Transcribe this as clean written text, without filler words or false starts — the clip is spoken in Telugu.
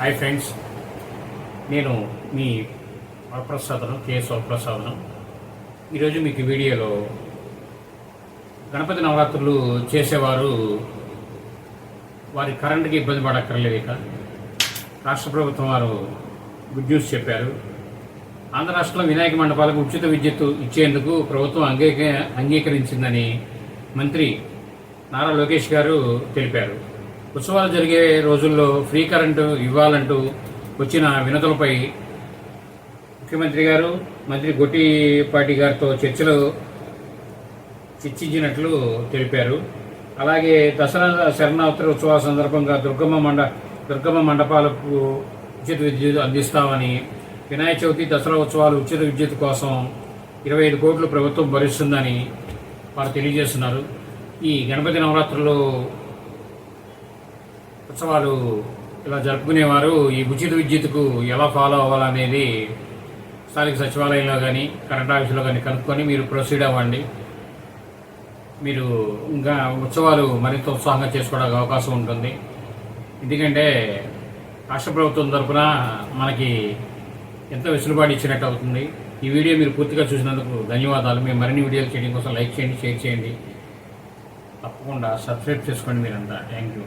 హాయ్ ఫ్రెండ్స్, నేను మీ వరప్రసాదను కేఎస్ వరప్రసాదను. ఈరోజు మీకు వీడియోలో గణపతి నవరాత్రులు చేసేవారు వారి కరెంటుకి ఇబ్బంది పడక్కర్లేదు. ఇక రాష్ట్ర ప్రభుత్వం వారు గుడ్ న్యూస్ చెప్పారు. ఆంధ్ర రాష్ట్రంలో వినాయక మండపాలకు ఉచిత విద్యుత్ ఇచ్చేందుకు ప్రభుత్వం అంగీకరించిందని మంత్రి నారా లోకేష్ గారు తెలిపారు. ఉత్సవాలు జరిగే రోజుల్లో ఫ్రీ కరెంటు ఇవ్వాలంటూ వచ్చిన వినతులపై ముఖ్యమంత్రి గారు మంత్రి గొట్టిపాటి గారితో చర్చించినట్లు తెలిపారు. అలాగే దసరా శరణావరాత్రి ఉత్సవాల సందర్భంగా దుర్గమ్మ మండపాలకు ఉచిత విద్యుత్ అందిస్తామని, వినాయక చవితి దసరా ఉత్సవాలు ఉచిత విద్యుత్ కోసం 25 కోట్లు ప్రభుత్వం భరిస్తుందని వారు తెలియజేస్తున్నారు. ఈ గణపతి నవరాత్రులు ఉత్సవాలు ఇలా జరుపుకునేవారు ఈ ఉచిత విద్యుత్కు ఎలా ఫాలో అవ్వాలనేది స్థానిక సచివాలయంలో కానీ కరెంట్ ఆఫీసులో కానీ కనుక్కొని మీరు ప్రొసీడ్ అవ్వండి. మీరు ఇంకా ఉత్సవాలు మరింత ఉత్సాహంగా చేసుకోవడానికి అవకాశం ఉంటుంది. ఎందుకంటే రాష్ట్ర ప్రభుత్వం తరఫున మనకి ఎంతో వెసులుబాటు ఇచ్చినట్టు అవుతుంది. ఈ వీడియో మీరు పూర్తిగా చూసినందుకు ధన్యవాదాలు. మేము మరిన్ని వీడియోలు చేయడం కోసం లైక్ చేయండి, షేర్ చేయండి, తప్పకుండా సబ్స్క్రైబ్ చేసుకోండి మీరంతా. Thank you.